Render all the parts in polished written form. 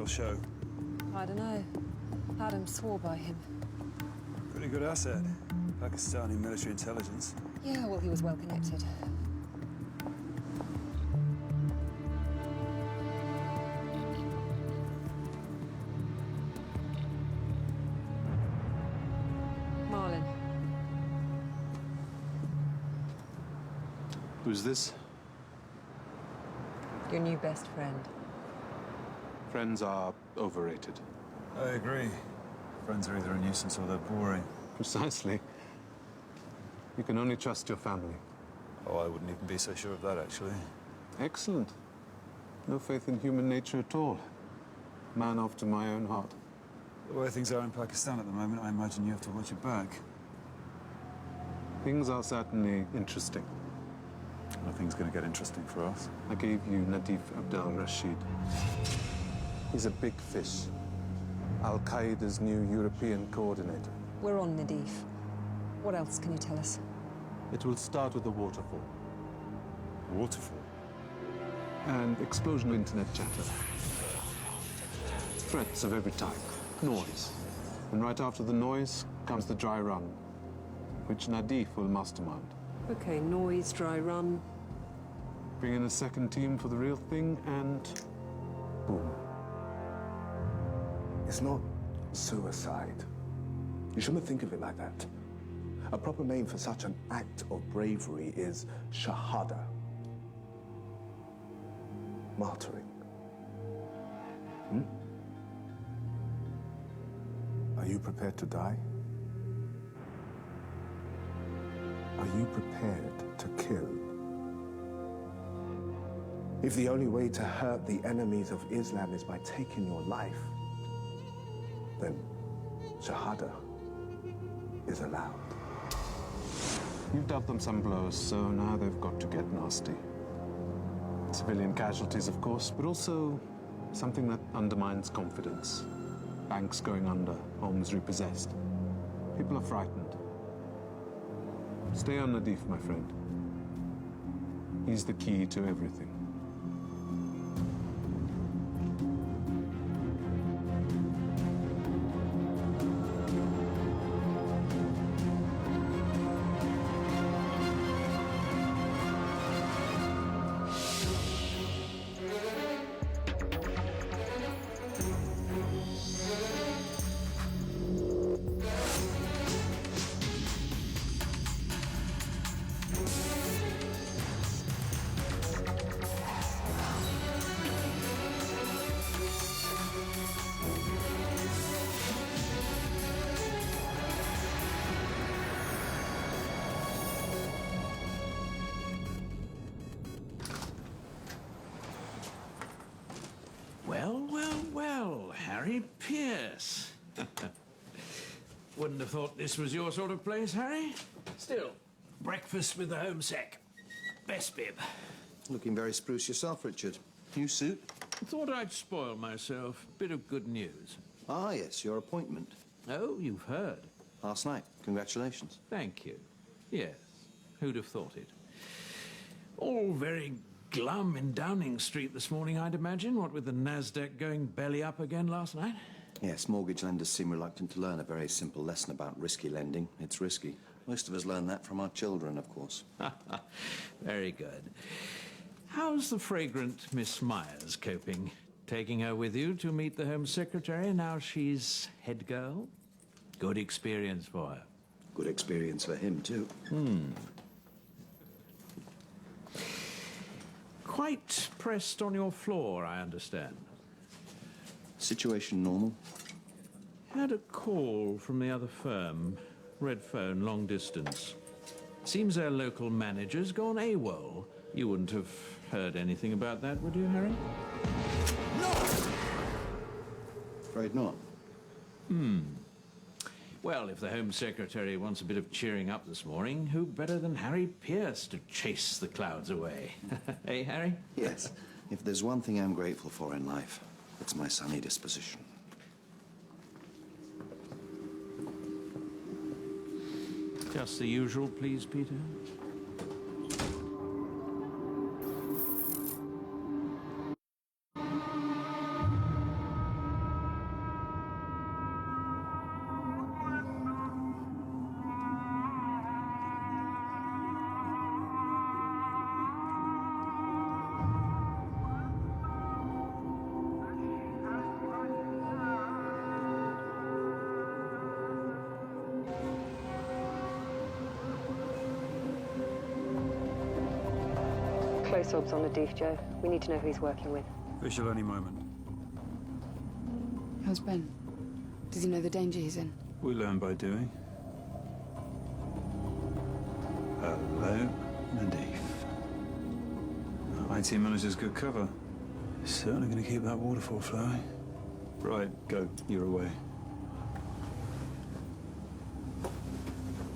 real show? I don't know. Adam swore by him. Pretty good asset. Pakistani military intelligence. Yeah, well, he was well connected. Marlin. Who's this? Your new best friend. Friends are overrated. I agree. Friends are either a nuisance or they're boring. Precisely. You can only trust your family. Oh, I wouldn't even be so sure of that, actually. Excellent. No faith in human nature at all. Man after my own heart. The way things are in Pakistan at the moment, I imagine you have to watch your back. Things are certainly interesting. Nothing's going to get interesting for us. I gave you Nadif Abdel Rashid. He's a big fish. Al-Qaeda's new European coordinator. We're on Nadif. What else can you tell us? It will start with a waterfall. Waterfall? And explosion of internet chatter. Threats of every type. Noise. And right after the noise comes the dry run, which Nadif will mastermind. Okay, noise, dry run. Bring in a second team for the real thing, and boom. It's not suicide. You shouldn't think of it like that. A proper name for such an act of bravery is shahada. Martyring. Are you prepared to die? Are you prepared to kill? If the only way to hurt the enemies of Islam is by taking your life, then shahada is allowed. You've dealt them some blows, so now they've got to get nasty. Civilian casualties, of course, but also something that undermines confidence. Banks going under, homes repossessed. People are frightened. Stay on Nadif, my friend. He's the key to everything. Harry Pierce. Wouldn't have thought this was your sort of place, Harry. Still, breakfast with the Home Sec. Best bib. Looking very spruce yourself, Richard. New suit? Thought I'd spoil myself. Bit of good news. Ah, yes, your appointment. Oh, you've heard. Last night. Congratulations. Thank you. Yes, who'd have thought it? All very glum in Downing Street this morning, I'd imagine, what with the Nasdaq going belly up again last night. Yes, mortgage lenders seem reluctant to learn a very simple lesson about risky lending. It's risky. Most of us learn that from our children, of course. Very good. How's the fragrant Miss Myers coping? Taking her with you to meet the Home Secretary now she's head girl? Good experience for her. Good experience for him, too. Quite pressed on your floor, I understand. Situation normal? Had a call from the other firm. Red phone, long distance. Seems their local manager's gone AWOL. You wouldn't have heard anything about that, would you, Harry? Afraid not. Well, if the Home Secretary wants a bit of cheering up this morning, who better than Harry Pierce to chase the clouds away? Hey, Harry? Yes. If there's one thing I'm grateful for in life, it's my sunny disposition. Just the usual, please, Peter. close obs on Nadif, Joe. We need to know who he's working with. Official any moment. How's Ben? Does he know the danger he's in? We learn by doing. Hello, Nadif. IT manager's good cover. Certainly going to keep that waterfall flowing. Right, go. You're away.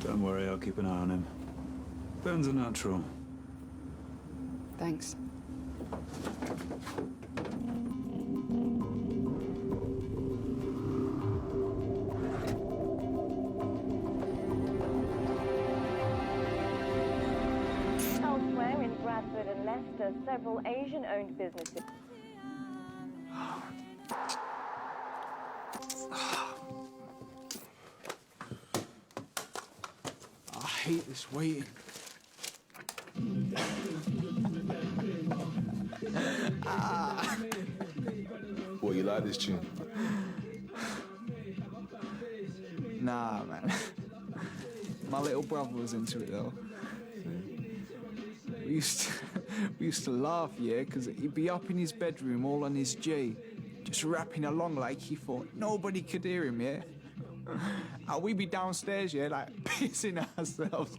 Don't worry, I'll keep an eye on him. Ben's a natural. Thanks. Elsewhere in Bradford and Leicester, several Asian-owned businesses. I hate this waiting. Well, you like this tune? Nah, man. My little brother was into it, though. We used to laugh, yeah, because he'd be up in his bedroom all on his G, just rapping along like he thought nobody could hear him, yeah? And we'd be downstairs, yeah, like pissing ourselves.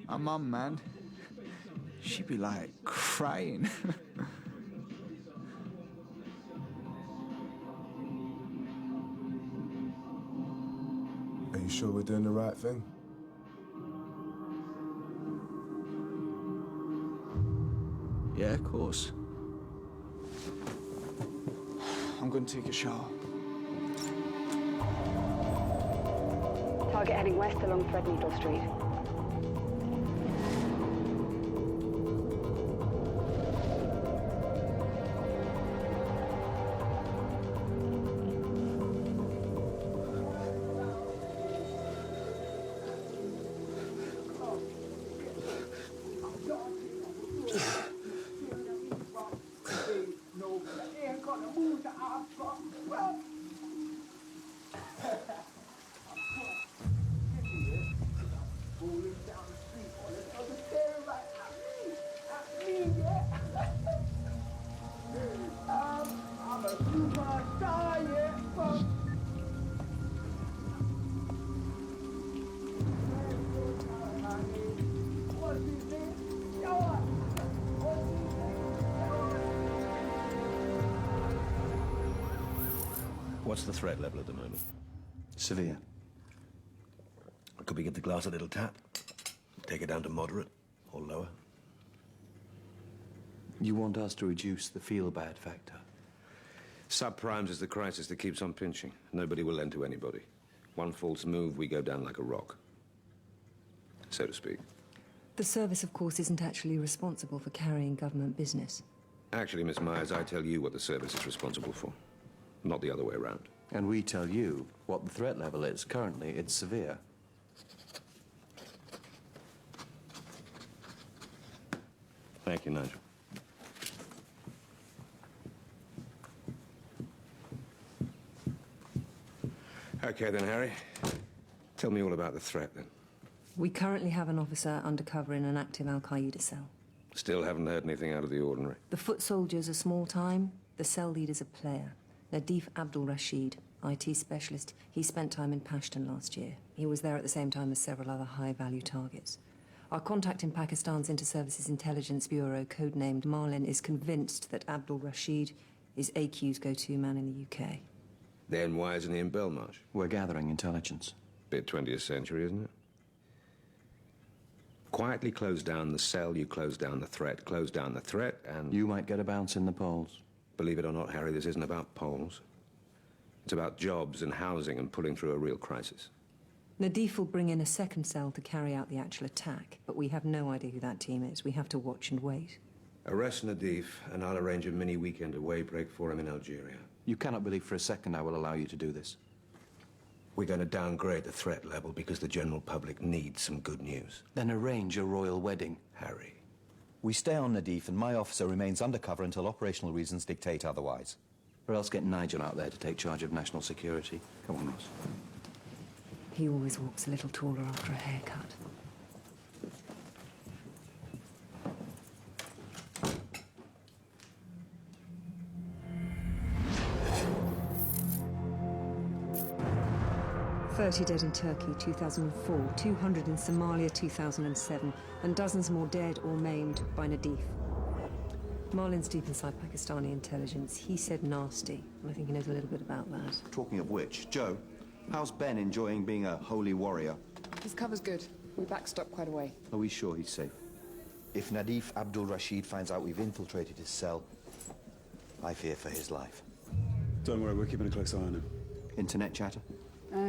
My mum, man, she'd be like crying. Are you sure we're doing the right thing? Yeah, of course. I'm going to take a shower. Target heading west along Threadneedle Street. What's the threat level at the moment? Severe. Could we give the glass a little tap? Take it down to moderate or lower? You want us to reduce the feel-bad factor? Subprimes is the crisis that keeps on pinching. Nobody will lend to anybody. One false move, we go down like a rock. So to speak. The service, of course, isn't actually responsible for carrying government business. Actually, Miss Myers, I tell you what the service is responsible for. Not the other way around. And we tell you what the threat level is. Currently, it's severe. Thank you, Nigel. Okay then, Harry. Tell me all about the threat then. We currently have an officer undercover in an active Al-Qaeda cell. Still haven't heard anything out of the ordinary. The foot soldier's a small time, the cell leader's a player. Nadif Abdul Rashid, IT specialist. He spent time in Pashtun last year. He was there at the same time as several other high-value targets. Our contact in Pakistan's Inter-Services Intelligence Bureau, codenamed Marlin, is convinced that Abdul Rashid is AQ's go-to man in the UK. Then why isn't he in Belmarsh? We're gathering intelligence. Bit 20th century, isn't it? Quietly close down the cell, you close down the threat, and... You might get a bounce in the polls. Believe it or not, Harry, this isn't about polls. It's about jobs and housing and pulling through a real crisis. Nadif will bring in a second cell to carry out the actual attack, but we have no idea who that team is. We have to watch and wait. Arrest Nadif, and I'll arrange a mini weekend away break for him in Algeria. You cannot believe for a second I will allow you to do this. We're going to downgrade the threat level because the general public needs some good news. Then arrange a royal wedding. Harry. We stay on Nadif, and my officer remains undercover until operational reasons dictate otherwise. Or else get Nigel out there to take charge of national security. Come on, Ross. He always walks a little taller after a haircut. 30 dead in Turkey, 2004, 200 in Somalia, 2007, and dozens more dead or maimed by Nadif. Marlin's deep inside Pakistani intelligence. He said nasty, and I think he knows a little bit about that. Talking of which, Joe, how's Ben enjoying being a holy warrior? His cover's good. We backstop quite a way. Are we sure he's safe? If Nadif Abdul Rashid finds out we've infiltrated his cell, I fear for his life. Don't worry, we're keeping a close eye on him. Internet chatter?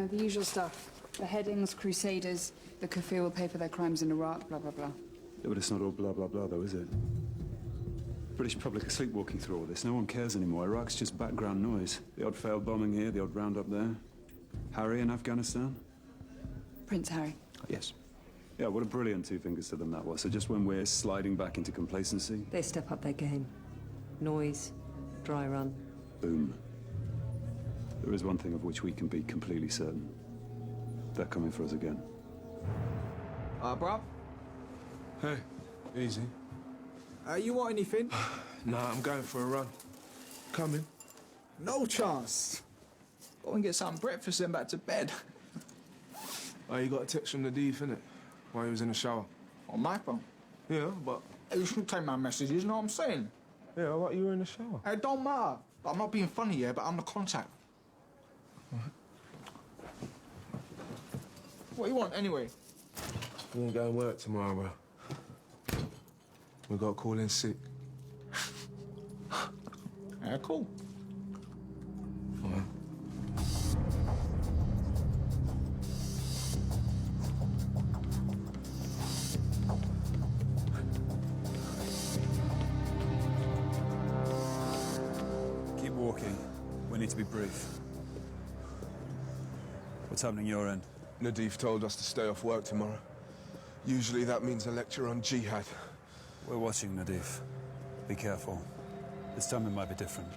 The usual stuff. The headings, crusaders, the Kafir will pay for their crimes in Iraq, blah, blah, blah. Yeah, but it's not all blah, blah, blah, though, is it? British public are sleepwalking through all this. No one cares anymore. Iraq's just background noise. The odd failed bombing here, the odd roundup there. Harry in Afghanistan? Prince Harry. Yes. Yeah, what a brilliant two fingers to them that was. So just when we're sliding back into complacency... They step up their game. Noise, dry run. Boom. There is one thing of which we can be completely certain. They're coming for us again. Bruv? Hey, easy. You want anything? Nah, I'm going for a run. Coming. No chance. Go and get some breakfast and back to bed. Oh, you got a text from Nadif, innit? While he was in the shower. On my phone. Yeah, but... Hey, you should take my messages, you know what I'm saying? Yeah, what, you were in the shower? It don't matter. I'm not being funny, yeah, but I'm the contact. What do you want, anyway? We ain't going to work tomorrow, bro. We got to call in sick. Yeah, cool. All right. Keep walking. We need to be brief. What's happening your end? Nadif told us to stay off work tomorrow. Usually that means a lecture on jihad. We're watching, Nadif. Be careful. This time it might be different.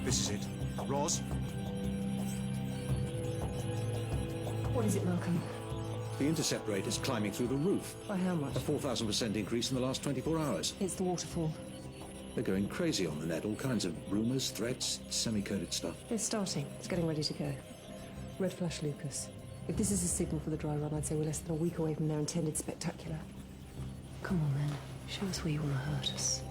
This is it. Roz? What is it, Malcolm? The intercept rate is climbing through the roof. By how much? A 4,000% increase in the last 24 hours. It's the waterfall. They're going crazy on the net. All kinds of rumours, threats, semi-coded stuff. It's starting. It's getting ready to go. Red flash Lucas. If this is a signal for the dry run, I'd say we're less than a week away from their intended spectacular. Come on, then. Show us where you want to hurt us.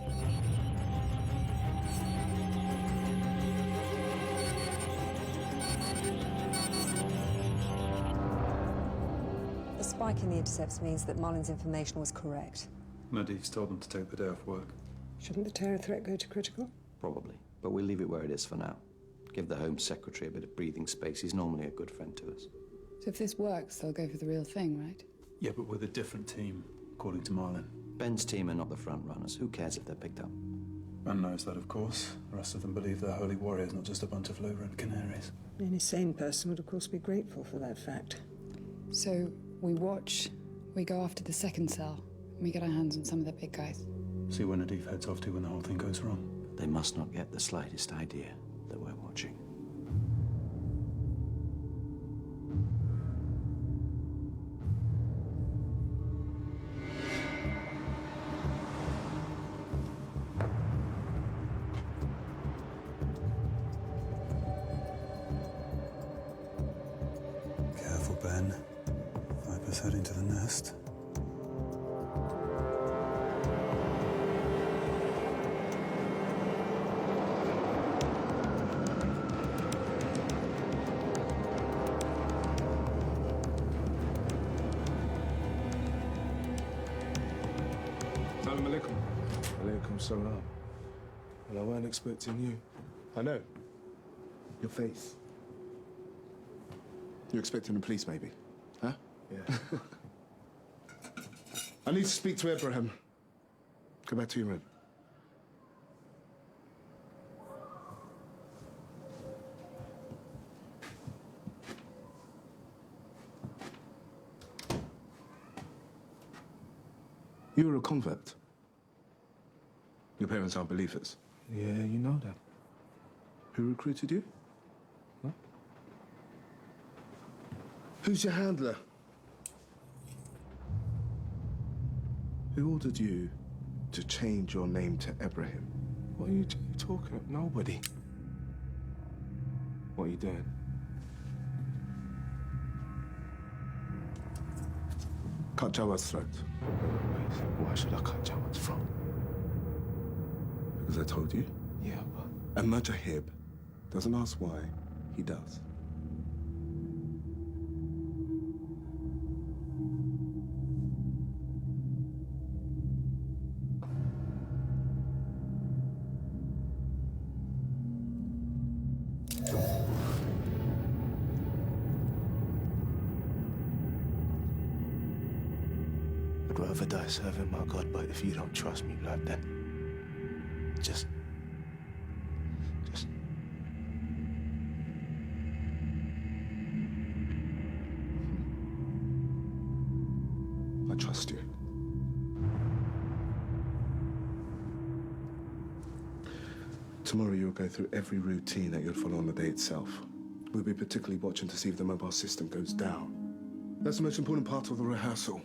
The spike in the intercepts means that Marlin's information was correct. Nadif's told them to take the day off work. Shouldn't the terror threat go to critical? Probably. But we'll leave it where it is for now. Give the Home Secretary a bit of breathing space. He's normally a good friend to us. So if this works, they'll go for the real thing, right? Yeah, but with a different team, according to Marlin. Ben's team are not the front runners. Who cares if they're picked up? Ben knows that, of course. The rest of them believe they're holy warriors, not just a bunch of low-rent canaries. Any sane person would, of course, be grateful for that fact. So we watch, we go after the second cell, and we get our hands on some of the big guys. See where Nadif heads off to when the whole thing goes wrong. They must not get the slightest idea that we're watching. Careful, Ben. Viper's heading to the nest. Salam alaikum. Alaikum salam. Well, I weren't expecting you. I know. Your face. You're expecting the police, maybe? Huh? Yeah. I need to speak to Abraham. Go back to your room. You were a convert. Your parents aren't believers. Yeah, you know that. Who recruited you? Huh? Who's your handler? Who ordered you to change your name to Ibrahim. What are you talking about? Nobody. What are you doing? Cut Jawad's throat. Why should I cut Jawad's throat? Because I told you. Yeah, but... And Mujahib doesn't ask why, he does. I'd rather die serving my God, but if you don't trust me, blood, then just I trust you. Tomorrow you'll go through every routine that you'd follow on the day itself. We'll be particularly watching to see if the mobile system goes down. That's the most important part of the rehearsal.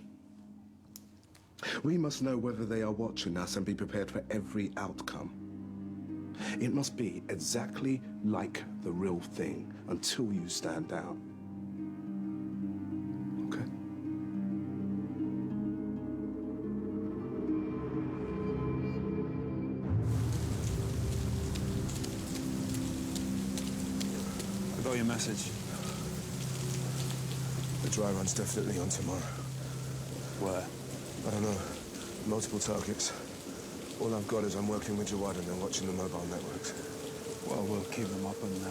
We must know whether they are watching us and be prepared for every outcome. It must be exactly like the real thing until you stand down. Okay? I got your message. the dry run's definitely on tomorrow. Where? I don't know. Multiple targets. All I've got is I'm working with Jawad and they're watching the mobile networks. Well, we'll keep them up and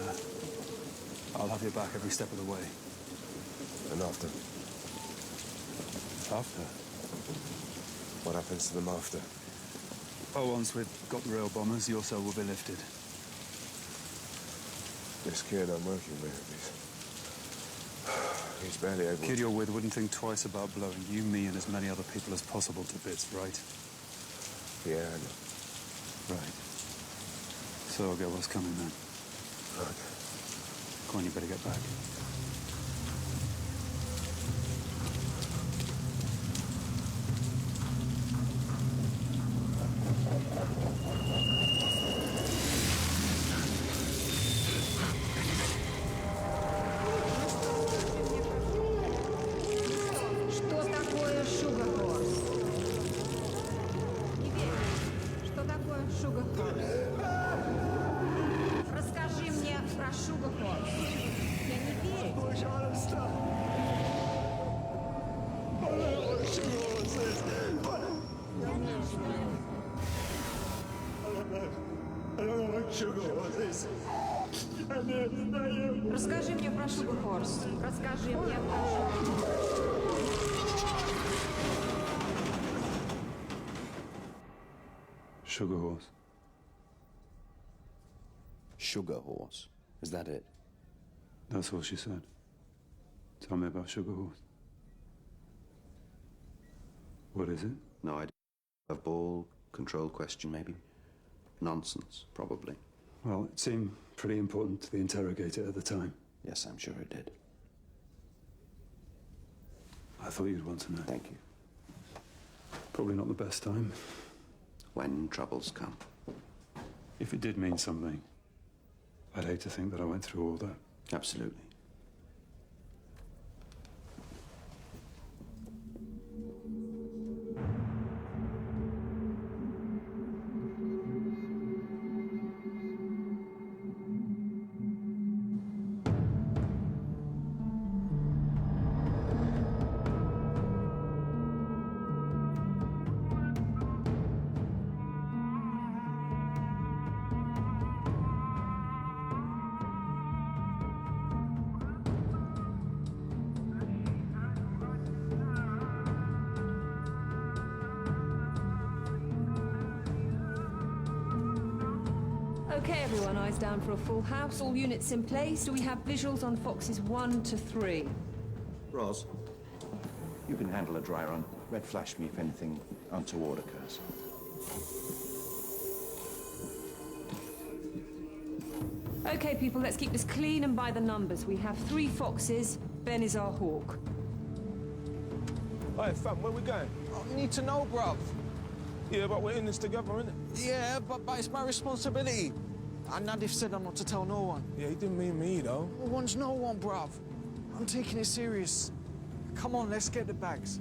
I'll have your back every step of the way. And after? After? What happens to them after? Oh, once we've got the real bombers, your cell will be lifted. This kid I'm working with, he's barely able The kid you're with wouldn't think twice about blowing you, me, and as many other people as possible to bits, right? Yeah, I know. Right. So I'll get what's coming then. Okay. Go on, you better get back. Расскажи мне про Sugar Horse. Расскажи мне про Sugar Horse. Sugar Horse? Is that it? That's all she said. Tell me about Sugar Horse. What is it? No idea. A ball, control question, maybe? Nonsense, probably. Well, it seemed pretty important to the interrogator at the time. Yes, I'm sure it did. I thought you'd want to know. Thank you. Probably not the best time. When troubles come. If it did mean something, I'd hate to think that I went through all that. Absolutely. Okay, everyone, eyes down for a full house. All units in place. Do we have visuals on Foxes 1 to 3? Roz, you can handle a dry run. Red flash me if anything untoward occurs. Okay, people, let's keep this clean and by the numbers. We have 3 Foxes. Ben is our hawk. Hey, fam, where we going? I need to know, bruv. Yeah, but we're in this together, innit? Yeah, but it's my responsibility. And Nadif said I'm not to tell no one. Yeah, he didn't mean me, though. No one's no one, bruv. I'm taking it serious. Come on, let's get the bags.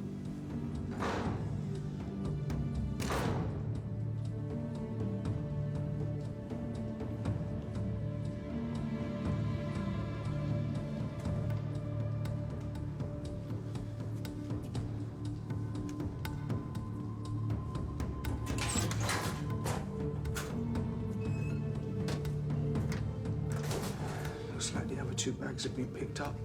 Looks like the other 2 bags have been picked up.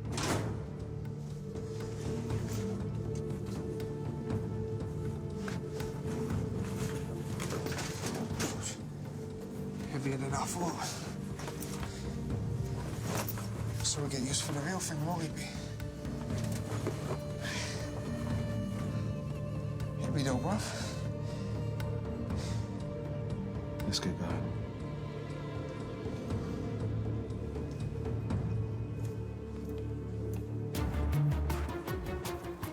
Heavier than I thought. So we'll get used for the real thing, won't we be? Heavy though, bruv. Let's get going.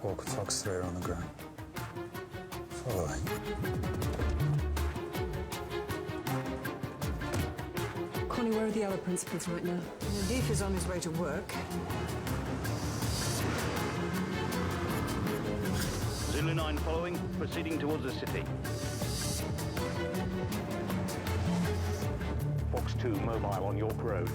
Walkie-talkie's there on the ground. Following. Connie, where are the other principals right now? Nadif is on his way to work. Zulu 9 following, proceeding towards the city. Fox 2 mobile on York Road.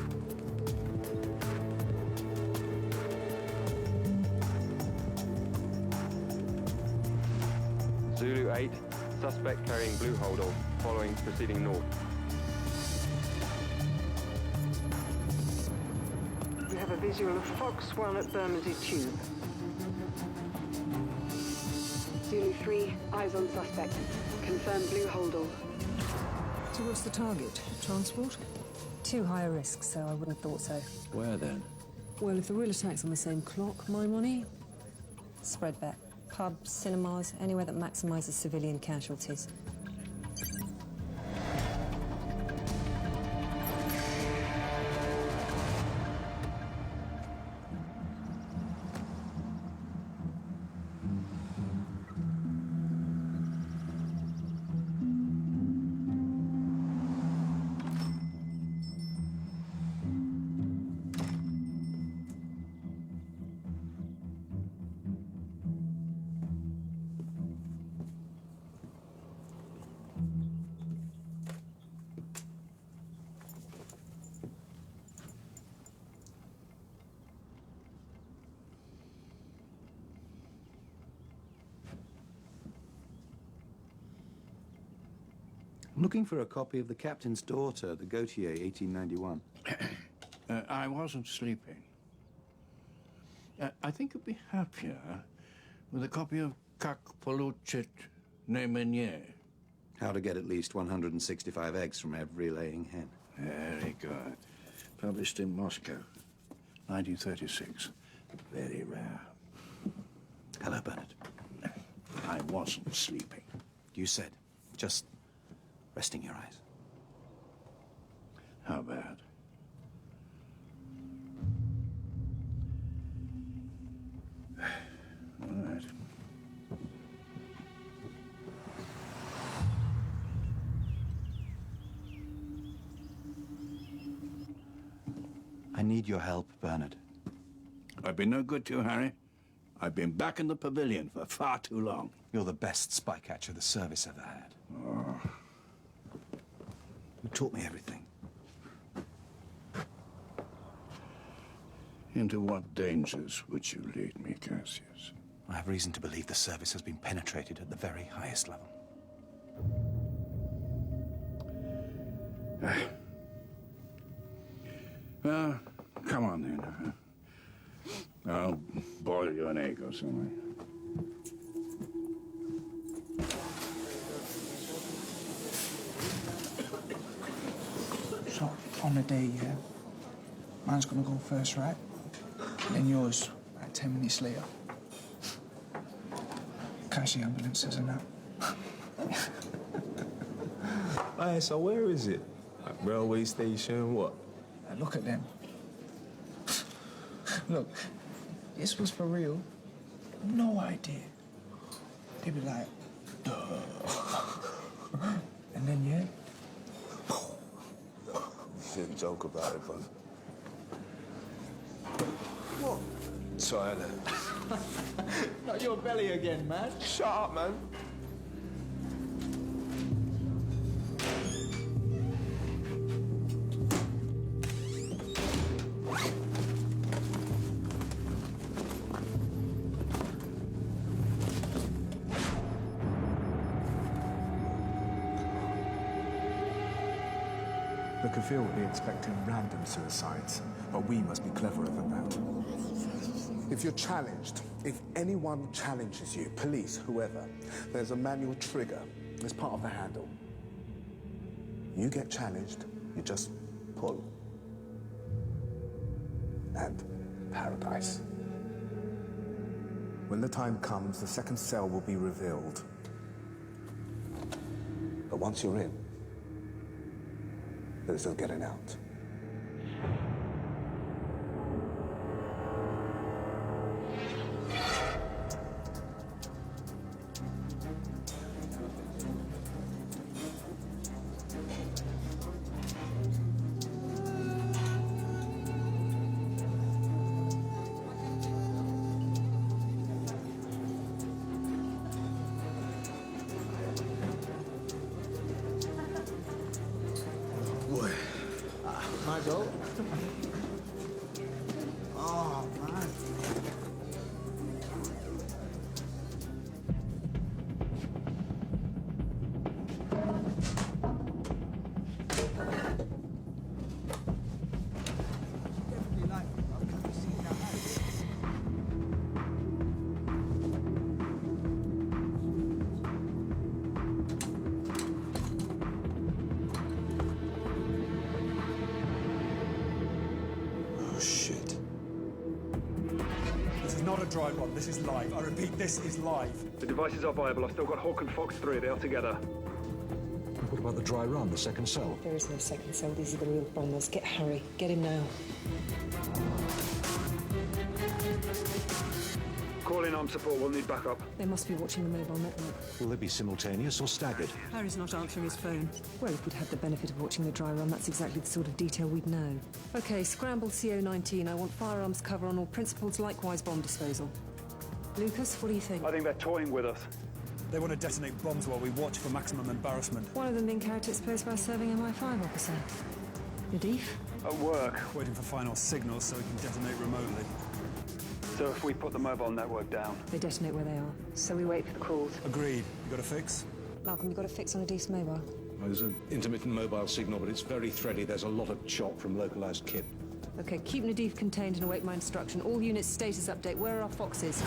Zulu 8, suspect carrying blue holdall, following, proceeding north. We have a visual of Fox 1 at Bermondsey Tube. Zulu 3, eyes on suspect. Confirm blue holdall. So what's the target? Transport? Too high a risk, so I wouldn't have thought so. Where then? Well, if the real attack's on the same clock, my money? Spread bet. Pubs, cinemas, anywhere that maximises civilian casualties. I'm looking for a copy of The Captain's Daughter, the Gautier, 1891. I wasn't sleeping. I think you'd be happier with a copy of Kak Poluchit Ne Meunier. How to get at least 165 eggs from every laying hen. Very good. Published in Moscow, 1936. Very rare. Hello, Bernard. I wasn't sleeping. You said just resting your eyes. How bad? All right. I need your help, Bernard. I've been no good to you, Harry. I've been back in the pavilion for far too long. You're the best spy catcher the service ever had. Oh. You taught me everything. Into what dangers would you lead me, Cassius? I have reason to believe the service has been penetrated at the very highest level. Well, come on then. I'll boil you an egg or something. So, on the day, yeah, mine's gonna go first, right? Then yours, like 10 minutes later. Catch the ambulances and that. Aye, so where is it? Like railway station, what? Look at them. Look, this was for real. No idea. They'd be like, duh. And then you? Didn't joke about it, but... What? Toilet. Not your belly again, man. Shut up, man. The Kafir will be expecting random suicides, but we must be cleverer than that. If you're challenged, if anyone challenges you, police, whoever, there's a manual trigger as part of the handle. You get challenged, you just pull. And paradise. When the time comes, the second cell will be revealed. But once you're in, there's no getting out. Nigel? Oh, man. Not a dry run, this is live. I repeat, this is live. The devices are viable. I've still got Hawk and Fox 3. They are together. What about the dry run, the second cell? There is no second cell. These are the real bombers. Get Harry. Get him now. Call in armed support. We'll need backup. They must be watching the mobile network. Will they be simultaneous or staggered? Harry's not answering his phone. Well, if we'd had the benefit of watching the dry run, that's exactly the sort of detail we'd know. OK, scramble CO-19. I want firearms cover on all principals, likewise bomb disposal. Lucas, what do you think? I think they're toying with us. They want to detonate bombs while we watch for maximum embarrassment. One of them being character exposed by a serving MI5 officer. Nadif? At work. Waiting for final signals so we can detonate remotely. So if we put the mobile network down? They detonate where they are. So we wait for the calls. Agreed. You got a fix? Malcolm, you got a fix on Nadif's mobile? There's an intermittent mobile signal, but it's very thready. There's a lot of chop from localized kit. OK, keep Nadif contained and await my instruction. All units status update. Where are our foxes?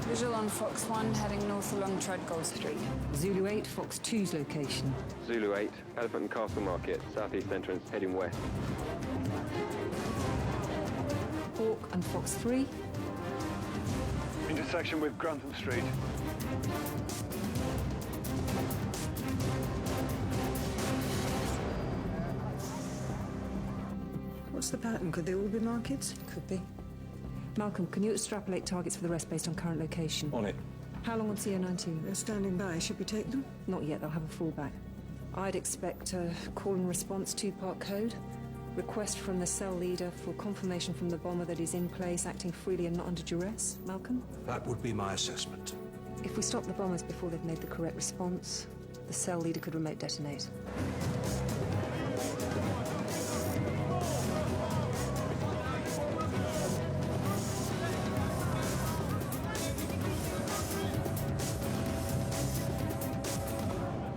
Visual on Fox 1, heading north along Treadgold Street. Zulu 8, Fox 2's location. Zulu 8, Elephant and Castle Market, southeast entrance, heading west. Hawk and Fox 3. Intersection with Grantham Street. What's the pattern? Could they all be markets? Could be. Malcolm, can you extrapolate targets for the rest based on current location? On it. How long on CO-19? They're standing by. Should we take them? Not yet. They'll have a fallback. I'd expect a call and response two-part code. Request from the cell leader for confirmation from the bomber that he's in place, acting freely and not under duress. Malcolm? That would be my assessment. If we stop the bombers before they've made the correct response, the cell leader could remote detonate.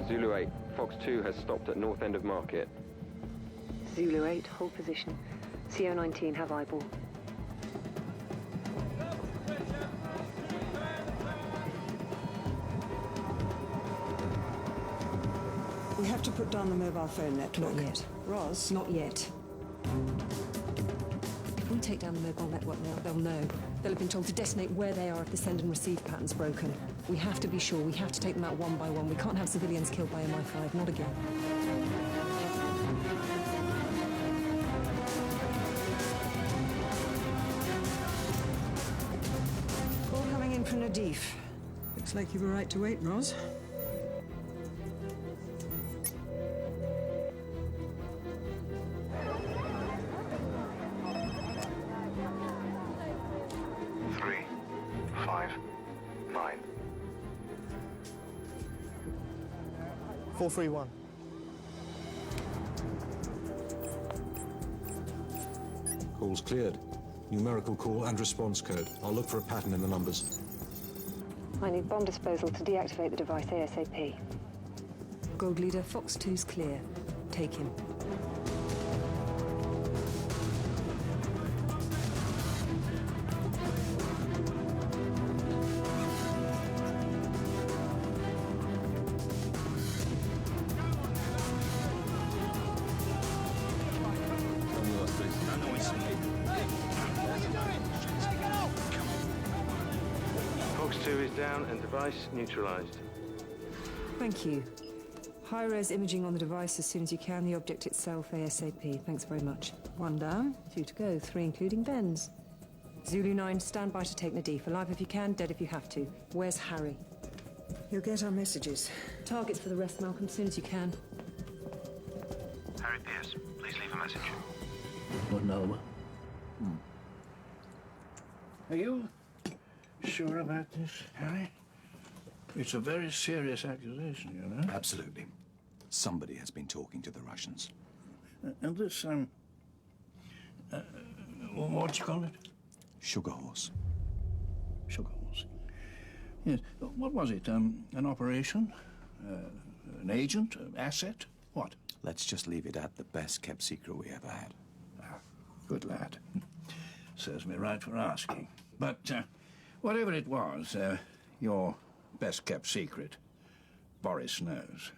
Zulu 8, Fox 2 has stopped at north end of Market. Zulu 8, hold position. CO-19, have eyeball. We have to put down the mobile phone network. Not yet. Roz? Not yet. If we take down the mobile network now, they'll know. They'll have been told to detonate where they are if the send and receive pattern's broken. We have to be sure. We have to take them out one by one. We can't have civilians killed by MI5. Not again. Call coming in from Nadif. Looks like you were right to wait, Roz. 431. Call's cleared. Numerical call and response code. I'll look for a pattern in the numbers. I need bomb disposal to deactivate the device ASAP. Gold leader, Fox 2's clear. Take him. Fox 2 is down and device neutralized. Thank you. High-res imaging on the device as soon as you can. The object itself ASAP. Thanks very much. 1 down, 2 to go, 3 including Ben's. Zulu 9, stand by to take Nadif. Alive if you can, dead if you have to. Where's Harry? You'll get our messages. Targets for the rest, Malcolm, as soon as you can. Harry Pierce, please leave a message. What number? Are you sure about this, Harry? It's a very serious accusation, you know? Absolutely. Somebody has been talking to the Russians. And this, what do you call it? Sugar horse. Sugar horse. Yes. What was it? An operation? An agent? An asset? What? Let's just leave it at the best-kept secret we ever had. Good lad. Serves me right for asking. But whatever it was, your best-kept secret, Boris knows.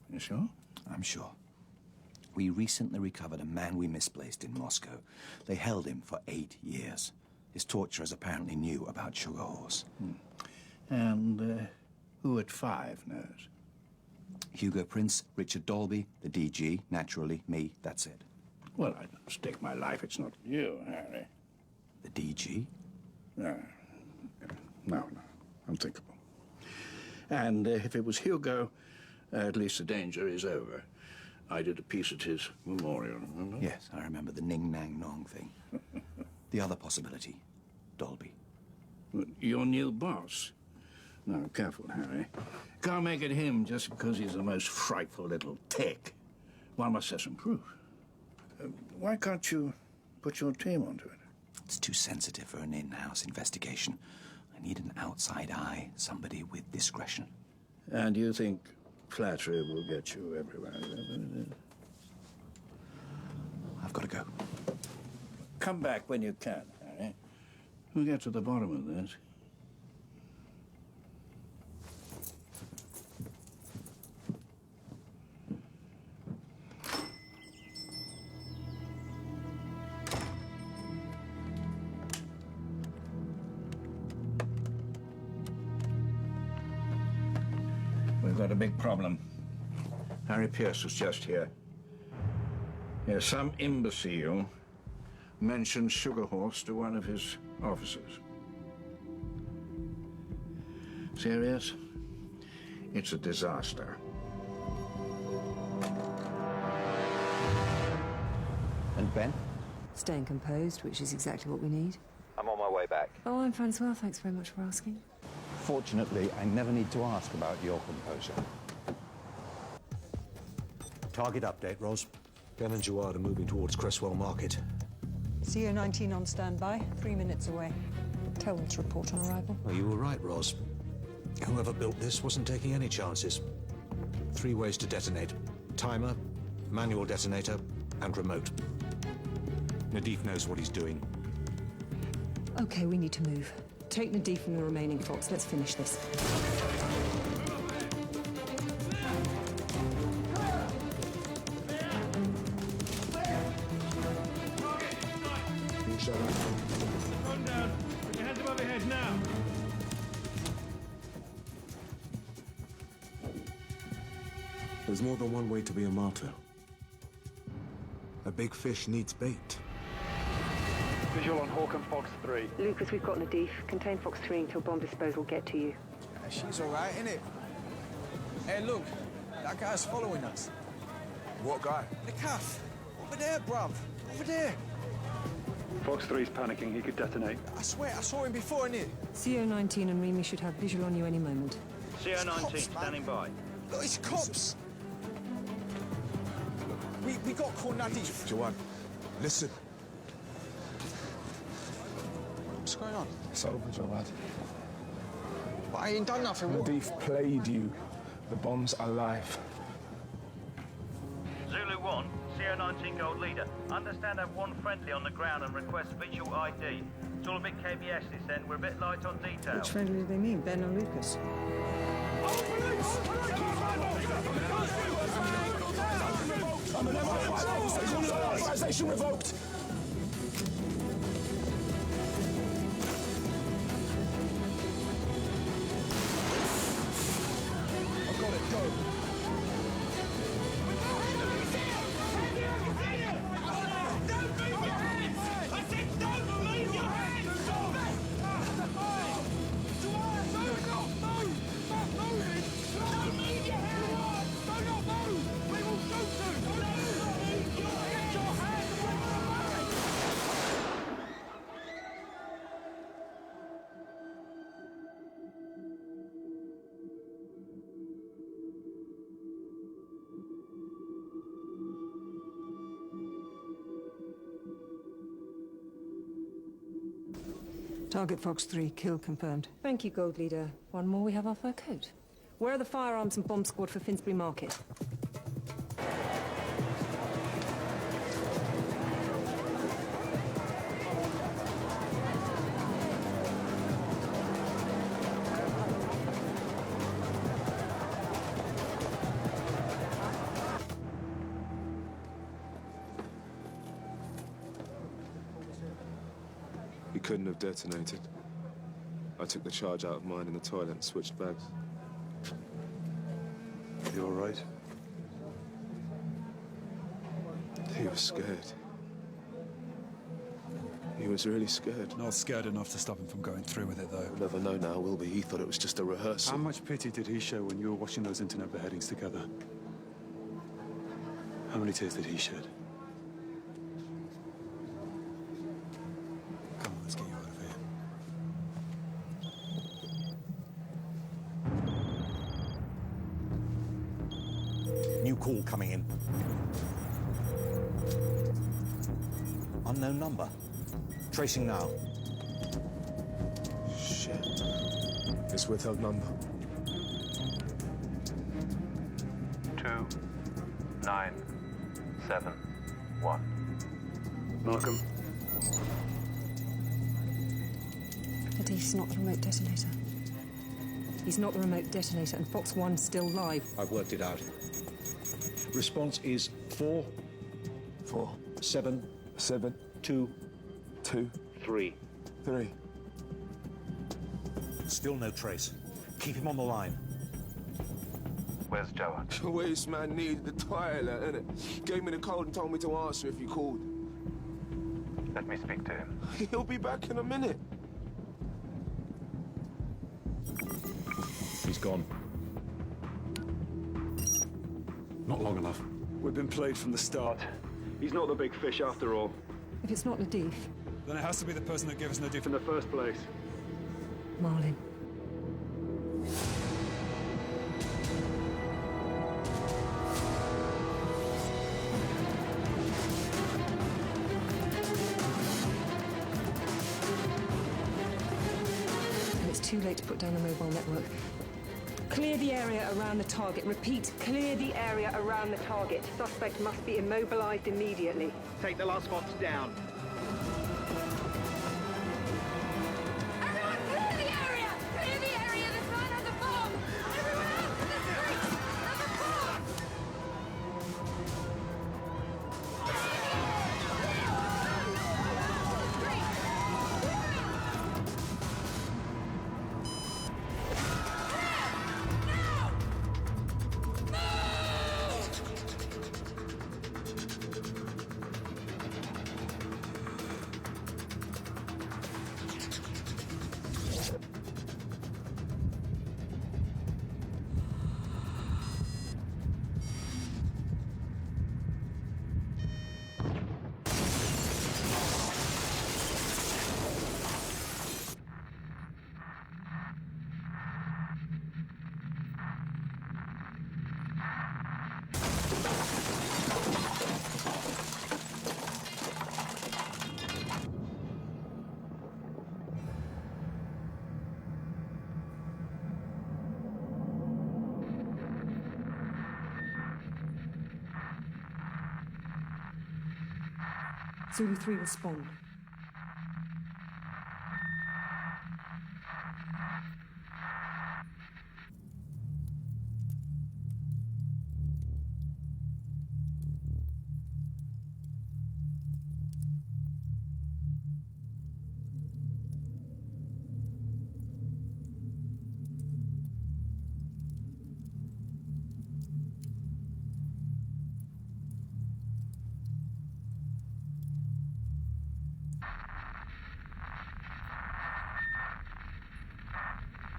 You sure? I'm sure. We recently recovered a man we misplaced in Moscow. They held him for 8 years. His torturers apparently knew about Sugar Horse. And who at 5 knows? Hugo Prince, Richard Dolby, the DG, naturally, me, that's it. Well, I'd stake my life it's not you, Harry. The DG? No, unthinkable. And if it was Hugo, at least the danger is over. I did a piece at his memorial, remember? Yes, I remember the ning-nang-nong thing. The other possibility, Dolby. Your new boss? No, careful, Harry. Can't make it him just because he's the most frightful little tick. One must have some proof. Why can't you put your team onto it? It's too sensitive for an in-house investigation. I need an outside eye, somebody with discretion. And you think flattery will get you everywhere? I've got to go. Come back when you can, Harry. We'll get to the bottom of this. We've got a big problem. Harry Pierce was just here. Yeah, some imbecile mentioned Sugar Horse to one of his officers. Serious? It's a disaster. And Ben? Staying composed, which is exactly what we need. I'm on my way back. Oh, I'm fine as well. Thanks very much for asking. Fortunately, I never need to ask about your composure. Target update, Ros. Ben and Jawad are moving towards Cresswell Market. CO-19 on standby, 3 minutes away. Tell them to report on arrival. Well, you were right, Ros. Whoever built this wasn't taking any chances. 3 ways to detonate. Timer, manual detonator, and remote. Nadif knows what he's doing. Okay, we need to move. Take Nadif and the remaining Fox. Let's finish this. Calm down. Put your hands above your head now. There's more than one way to be a martyr. A big fish needs bait. Visual on Hawk and Fox 3. Lucas, we've got Nadif. Contain Fox 3 until bomb disposal get to you. She's all right, isn't it? Hey, look. That guy's following us. What guy? The calf. Over there, bruv. Over there. Fox 3's panicking. He could detonate. I swear, I saw him before, innit? CO-19 and Remy should have visual on you any moment. CO-19, standing by. Look, it's cops! We got call Nadif. Jawad, listen. What's going on? It's over, Jawad. But I ain't done nothing. Nadif played you. The bomb's alive. Zulu 1, CO19 Gold Leader. Understand I've one friendly on the ground and request visual ID. It's all a bit KBS this end. We're a bit light on detail. Which friendly do they mean, Ben or Lucas? Authorization revoked. I've got it, go. Target Fox 3, kill confirmed. Thank you, Gold Leader. One more, we have our fur coat. Where are the firearms and bomb squad for Finsbury Market? He couldn't have detonated. I took the charge out of mine in the toilet and switched bags. You all right? He was scared. He was really scared. Not scared enough to stop him from going through with it, though. We'll never know now, will we? He thought it was just a rehearsal. How much pity did he show when you were watching those internet beheadings together? How many tears did he shed? Come on, let's get you out of here. New call coming in. Unknown number. Tracing now. Shit. It's withheld number. 2971. Malcolm. He's not the remote detonator. He's not the remote detonator, and Fox 1's still live. I've worked it out. Response is 4, 7, 2, 3. Still no trace. Keep him on the line. Where's Joan? The waste man needed the toilet, innit? Gave me the code and told me to answer if you called. Let me speak to him. He'll be back in a minute. He's gone. Not long enough. We've been played from the start. He's not the big fish after all. If it's not Nadif, Then it has to be the person that gave us Nadif in the first place. Marlin. And it's too late to put down the mobile network. Clear the area around the target. Repeat, clear the area around the target. Suspect must be immobilized immediately. Take the last spots down. Everyone clear the area! Clear the area! This man has a bomb! Everyone else to the street! There's a bomb! Zulu 3, respond.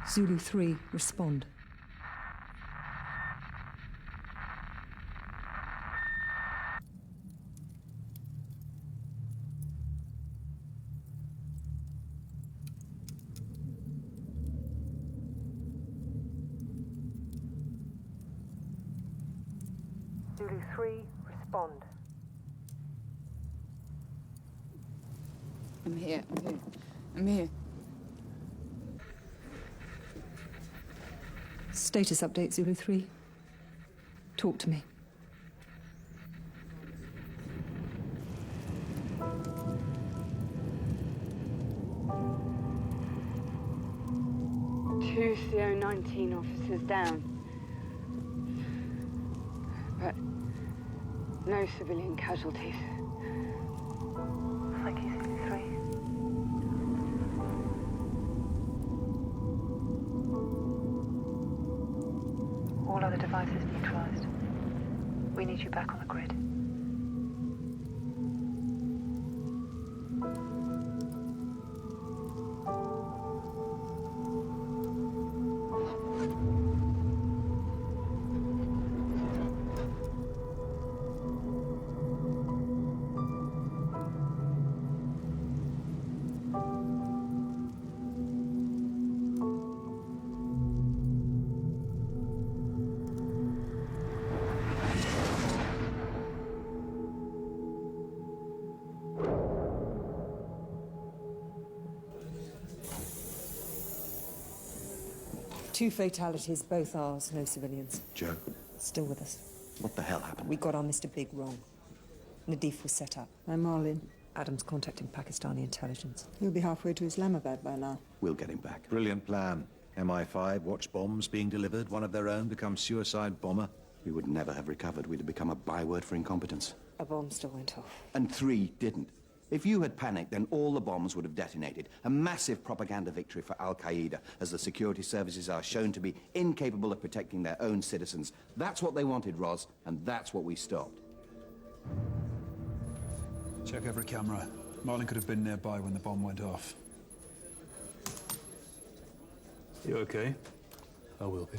Zulu 3, respond. Zulu 3, respond. I'm here. I'm here. Status update, Zulu 3. Talk to me. Two CO-19 officers down. But no civilian casualties. Thank you, Zulu 3. All other devices neutralized. We need you back on the grid. Two fatalities, both ours, no civilians. Joe, Still with us. what the hell happened? We got our Mr. Big wrong. Nadif was set up. I'm Marlin. Adam's contacting Pakistani intelligence. He'll be halfway to Islamabad by now. We'll get him back. Brilliant plan. MI5 watch bombs being delivered, one of their own becomes suicide bomber. We would never have recovered. We'd have become a byword for incompetence. A bomb still went off. And 3 didn't. If you had panicked, then all the bombs would have detonated. A massive propaganda victory for Al-Qaeda, as the security services are shown to be incapable of protecting their own citizens. That's what they wanted, Roz, and that's what we stopped. Check every camera. Marlin could have been nearby when the bomb went off. You okay? I will be.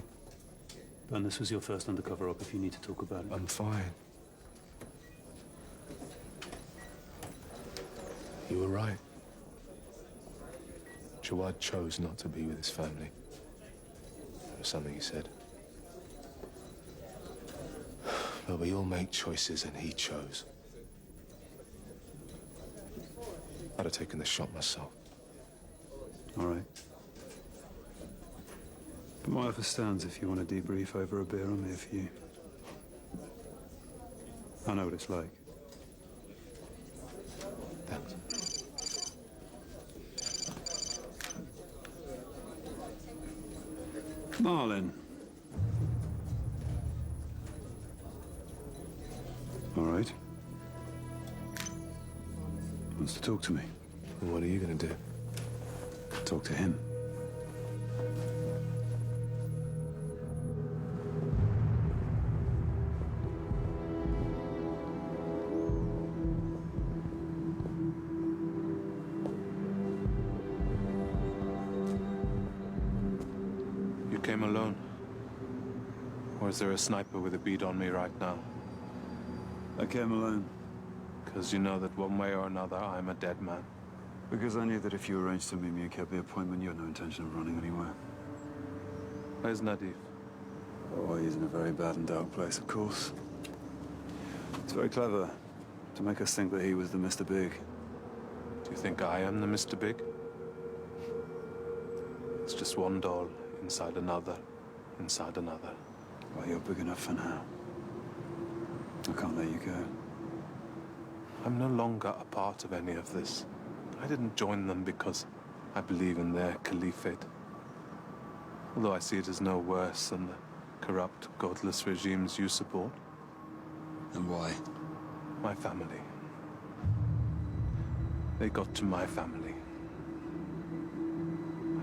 Ben, this was your first undercover op if you need to talk about it. I'm fine. You were right. Jawad chose not to be with his family. It was something he said. But we all make choices, and he chose. I'd have taken the shot myself. All right. But my offer stands if you want to debrief over a beer. I'm here for you. I know what it's like. Thanks. Marlin. All right. Wants to talk to me. And what are you going to do? Talk to him. You came alone? Or is there a sniper with a bead on me right now? I came alone. Because you know that one way or another, I'm a dead man. Because I knew that if you arranged to meet me and kept the appointment, you had no intention of running anywhere. Where's Nadif? Oh, he's in a very bad and dark place, of course. It's very clever to make us think that he was the Mr. Big. Do you think I am the Mr. Big? It's just one doll inside another, inside another. Well, you're big enough for now. I can't let you go. I'm no longer a part of any of this. I didn't join them because I believe in their caliphate. Although I see it as no worse than the corrupt, godless regimes you support. And why? My family. They got to my family.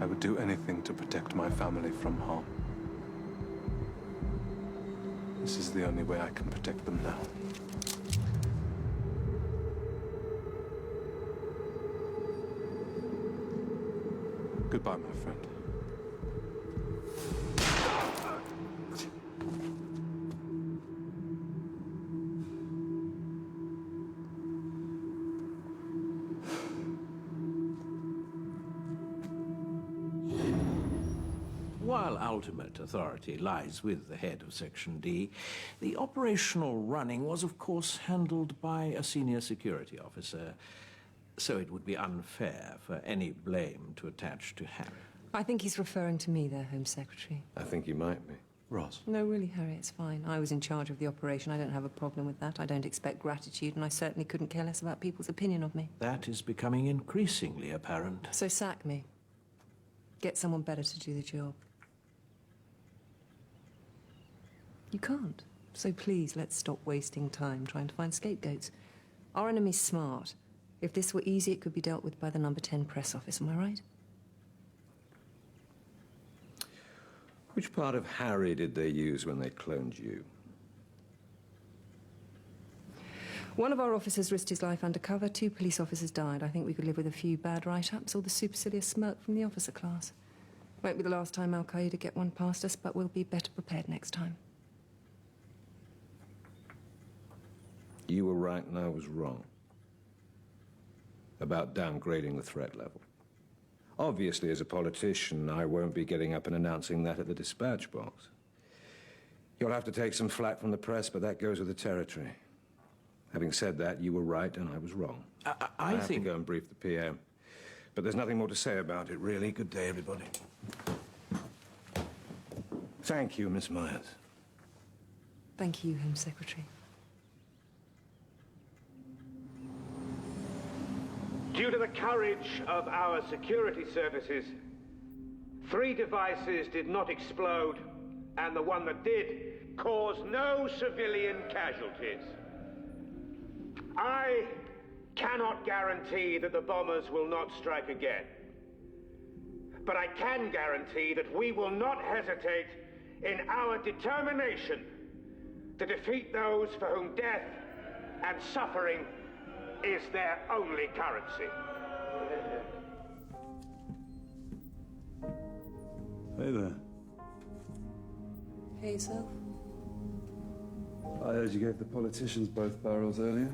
I would do anything to protect my family from harm. This is the only way I can protect them now. Goodbye, my friend. While ultimate authority lies with the head of Section D, the operational running was, of course, handled by a senior security officer, so it would be unfair for any blame to attach to Harry. I think he's referring to me there, Home Secretary. I think you might be. Ross. No, really, Harry, it's fine. I was in charge of the operation. I don't have a problem with that. I don't expect gratitude, and I certainly couldn't care less about people's opinion of me. That is becoming increasingly apparent. So sack me. Get someone better to do the job. You can't. So please, let's stop wasting time trying to find scapegoats. Our enemy's smart. If this were easy, it could be dealt with by the number 10 press office, am I right? Which part of Harry did they use when they cloned you? One of our officers risked his life undercover. 2 police officers died. I think we could live with a few bad write-ups or the supercilious smirk from the officer class. Won't be the last time Al-Qaeda get one past us, but we'll be better prepared next time. You were right and I was wrong about downgrading the threat level. Obviously, as a politician, I won't be getting up and announcing that at the dispatch box. You'll have to take some flack from the press, but that goes with the territory. Having said that, you were right and I was wrong. I have to go and brief the PM. But there's nothing more to say about it, really. Good day, everybody. Thank you, Miss Myers. Thank you, Home Secretary. Due to the courage of our security services, 3 devices did not explode, and the one that did caused no civilian casualties. I cannot guarantee that the bombers will not strike again. But I can guarantee that we will not hesitate in our determination to defeat those for whom death and suffering is their only currency. Hey there. Hey, yourself. I heard you gave the politicians both barrels earlier.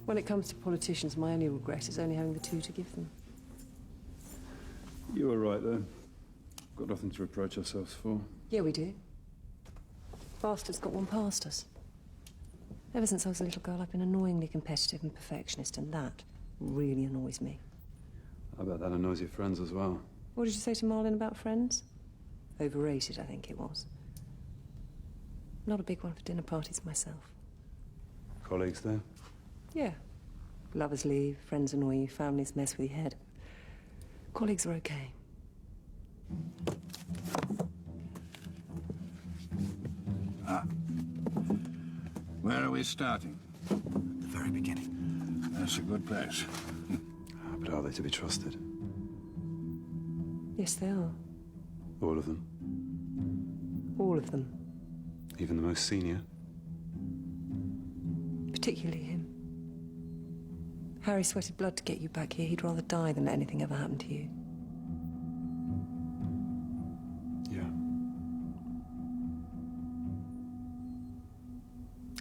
When it comes to politicians, my only regret is only having the 2 to give them. You were right, though. Got nothing to reproach ourselves for. Yeah, we do. Bastard's got one past us. Ever since I was a little girl, I've been annoyingly competitive and perfectionist, and that really annoys me. I bet that annoys your friends as well. What did you say to Marlin about friends? Overrated, I think it was. Not a big one for dinner parties myself. Colleagues there? Yeah. Lovers leave, friends annoy you, families mess with your head. Colleagues are okay. Where are we starting? At the very beginning. That's a good place. But are they to be trusted? Yes, they are. All of them? All of them. Even the most senior? Particularly him. Harry sweated blood to get you back here. He'd rather die than let anything ever happen to you. Yeah.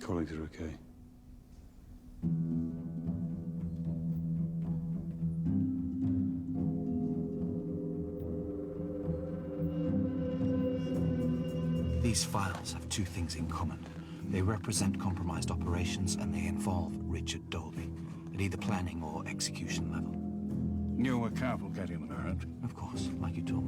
Colleagues are okay. These files have 2 things in common. They represent compromised operations and they involve Richard Dolby, at either planning or execution level. You were careful getting them out. Of course, like you told me.